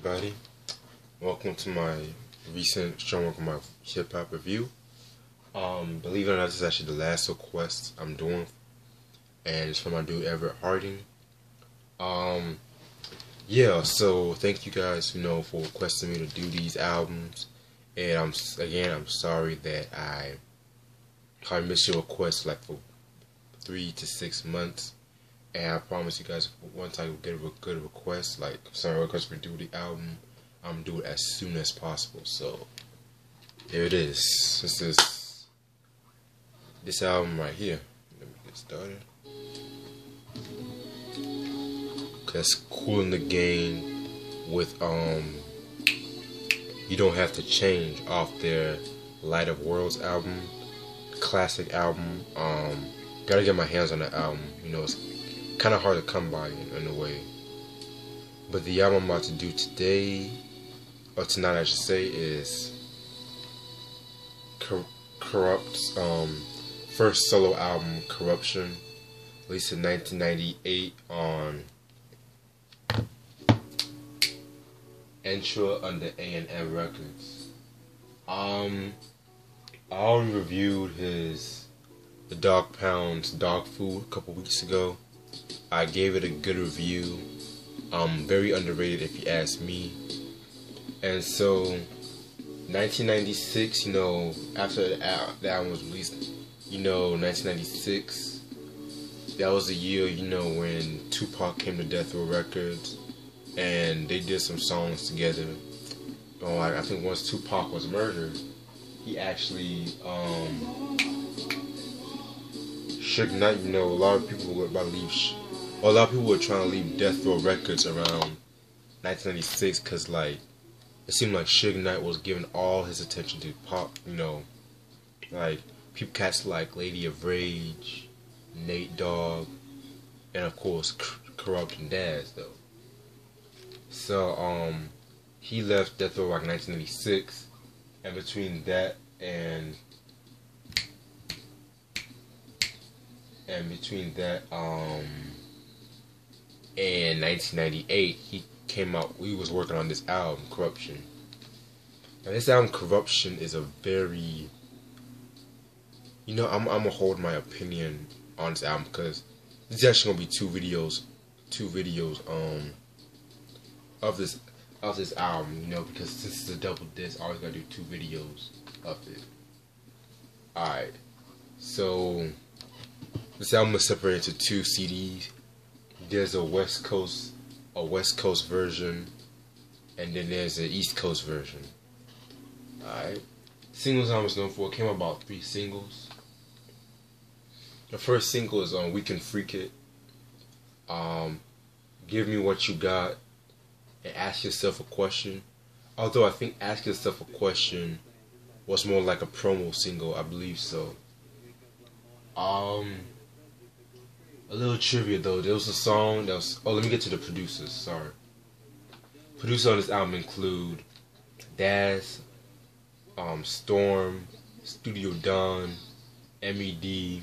everybody. Welcome to my recent Strong Work My Hip Hop review. Believe it or not, this is actually the last request I'm doing, and it's from my dude Everett Harding. Yeah, so thank you guys, for requesting me to do these albums. And I'm sorry that I missed your request like for 3 to 6 months. And I promise you guys, once I get a good request, like sorry request for do the album, I'm do it as soon as possible. So there it is. This is this album right here. Let me get started. That's Cool in the Game with You Don't Have to Change off their Light of Worlds album, classic album. Gotta get my hands on the album. It's kind of hard to come by in a way. But the album I'm about to do today, or tonight I should say, is Kurupt's first solo album, Kuruption, released in 1998 on N.W.A under A&M Records. I already reviewed the Dog Pound's Dog Food a couple weeks ago. I gave it a good review. Very underrated if you ask me. And so 1996, after the album was released, 1996, that was the year, when Tupac came to Death Row Records, and they did some songs together. I think once Tupac was murdered, he actually, Suge Knight, a lot of people were about to leave. A lot of people were trying to leave Death Row Records around 1996 because, it seemed like Suge Knight was giving all his attention to pop, people cats like Lady of Rage, Nate Dogg, and of course Kurupt and Daz though. So he left Death Row Rock in 1986, and between that and 1998, he came out. We was working on this album, Kuruption. Now, this album, Kuruption, is a very, I'm gonna hold my opinion on this album because this is actually gonna be two videos, of this album, because this is a double disc. I always gotta do 2 videos of it. Alright, so this album is separated into 2 CDs. There's a West Coast version, and then there's an East Coast version. Alright. Singles I was known for, came out about 3 singles. The first single is on We Can Freak It. Give Me What You Got, and Ask Yourself a Question. Although I think Ask Yourself a Question was more like a promo single, I believe so. A little trivia though, there was a song that was, let me get to the producers, sorry. Producers on this album include Daz, Storm, Studio Don, M.E.D.,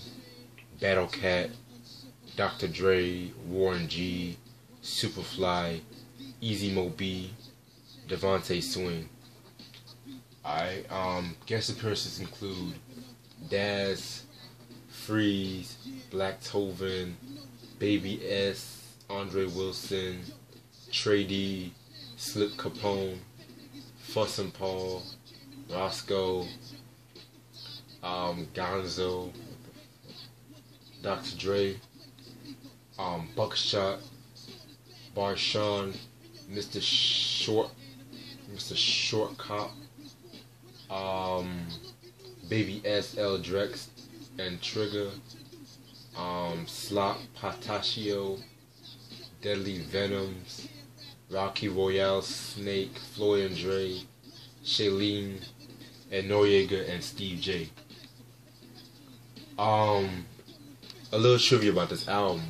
Battle Cat, Dr. Dre, Warren G, Superfly, Easy Mo B, Devontae Swing. Alright, guest appearances include Daz, Freeze, Black Toven, Baby S, Andre Wilson, Trey D, Slip Capone, Fuss and Paul, Roscoe, Gonzo, Dr. Dre, Buckshot, Barshawn, Mr. Short Cop, Baby S, L Drex, and Trigger, Slop, Potashio, Deadly Venoms, Rocky Royale, Snake, Floyd and Dre, Shailene, and Noriega and Steve J. A little trivia about this album.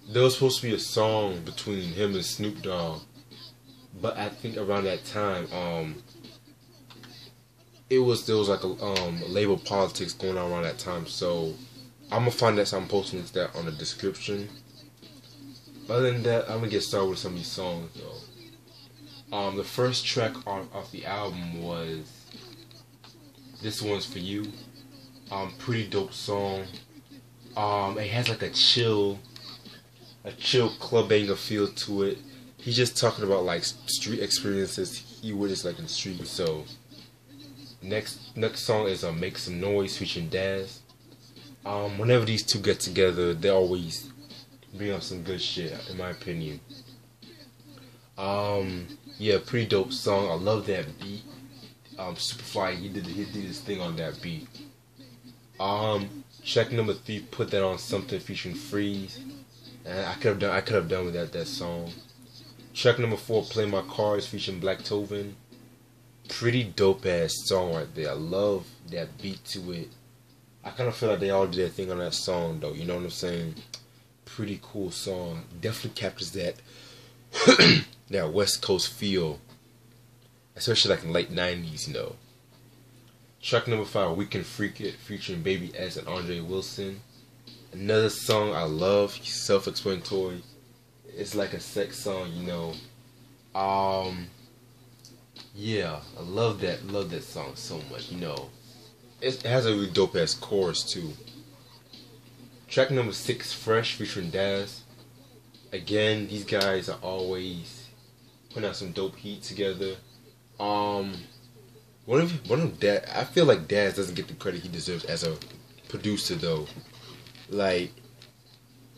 There was supposed to be a song between him and Snoop Dogg, but I think around that time, there was like a label politics going on around that time. So I'm gonna find that, so I'm posting that on the description. Other than that, I'm gonna get started with some of these songs though. The first track off the album was "This One's for You." Pretty dope song. It has like a chill club banger feel to it. He's just talking about like street experiences he witnessed like in the street. So next song is "Make Some Noise" featuring Daz. Whenever these two get together, they always bring up some good shit, in my opinion. Yeah, pretty dope song. I love that beat. Superfly, he did his thing on that beat. Track number 3, Put That On Something featuring Freeze. And I could have done with that song. Track number 4, Play My Cards featuring Black Tovin. Pretty dope ass song right there. I love that beat to it. I kind of feel like they all did their thing on that song though. You know what I'm saying? Pretty cool song. Definitely captures that that West Coast feel, especially like in late 90s. You know. Track number 5, We Can Freak It featuring Baby S and Andre Wilson. Another song I love, self-explanatory. It's like a sex song, you know. Yeah, I love that song so much, you know. It has a really dope ass chorus too. Track number 6, Fresh featuring Daz. Again, these guys are always putting out some dope heat together. One of Daz, I feel like Daz doesn't get the credit he deserves as a producer though. Like,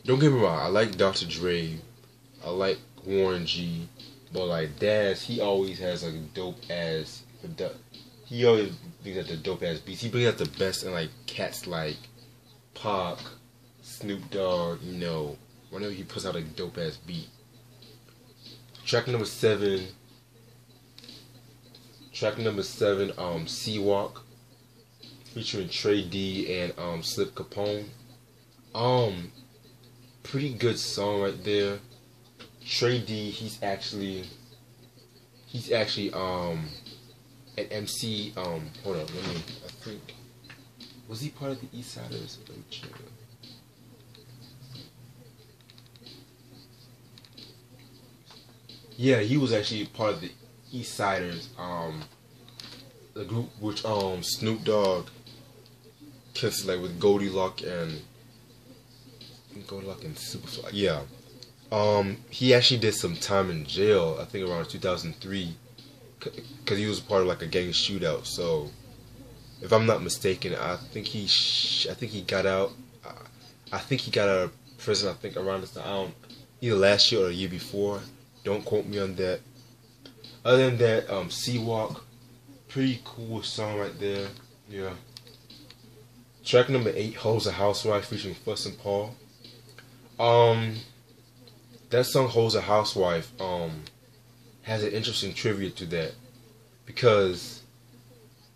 don't get me wrong, I like Dr. Dre, I like Warren G, but like Daz, he always has like dope ass. He always brings out the dope ass beats. He brings out the best in like cats like Pac, Snoop Dogg. You know, whenever he puts out a dope ass beat. Track number 7, C-Walk featuring Trey D and Slip Capone. Pretty good song right there. Trey D, he's actually an MC. Hold up, I think, was he part of the East Siders? Let me check. Yeah, he was actually part of the East Siders. The group which Snoop Dogg kissed like with Goldilocks and Superfly. Yeah. He actually did some time in jail, I think around 2003, because he was part of like a gang shootout. So, if I'm not mistaken, I think he got out. I think he got out of prison. I think around this time, either last year or the year before. Don't quote me on that. Other than that, C-Walk, pretty cool song right there. Yeah. Track number 8, Hoes a Housewife featuring Fuss and Paul. That song Hoes a Housewife has an interesting trivia to that, because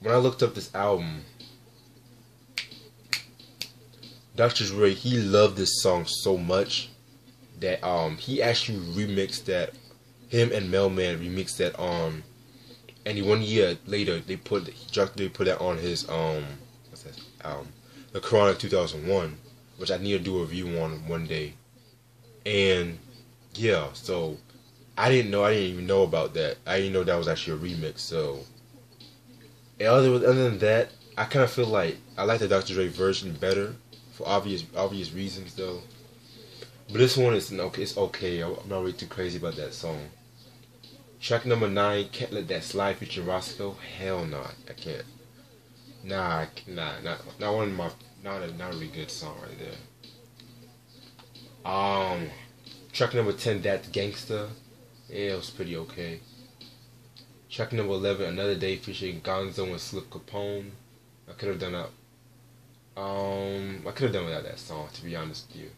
when I looked up this album, Dr. Dre, he loved this song so much that he actually remixed that. Him and Mailman remixed that and 1 year later they put that on his what's that The Chronic 2001, which I need to do a review on one day. And yeah, so I didn't even know about that. I didn't know that was actually a remix. So, and other than that, I kind of feel like I like the Dr. Dre version better for obvious reasons though. But this one is okay. It's okay. I'm not really too crazy about that song. Track number 9, Can't Let That Slide featuring Roscoe. Hell no, I can't. Not one of my not a really good song right there. Track number 10, That's Gangsta. Yeah, it was pretty okay. Track number 11, Another Day featuring Gonzo and Slip Capone. I could have done that. I could have done without that song, to be honest with you.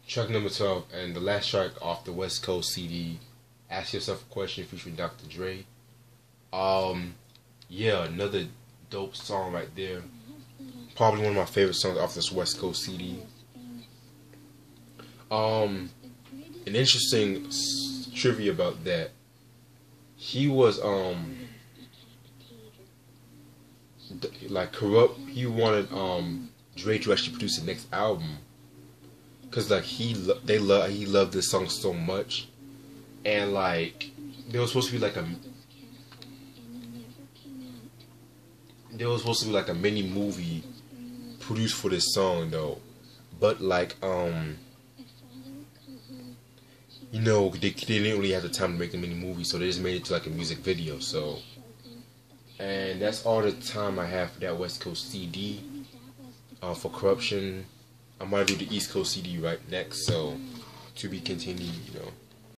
Track number 12, and the last track off the West Coast CD, Ask Yourself a Question featuring Dr. Dre. Yeah, another dope song right there. Probably one of my favorite songs off this West Coast CD. An interesting trivia about that. He was like Kurupt. He wanted Dre to actually produce the next album, cause like he loved this song so much, and like there was supposed to be like a mini movie produced for this song though, but like you know, they didn't really have the time to make a mini movie, so they just made it to like a music video. So, and that's all the time I have for that West Coast CD. For Kuruption, I might do the East Coast CD right next, so to be continued, you know.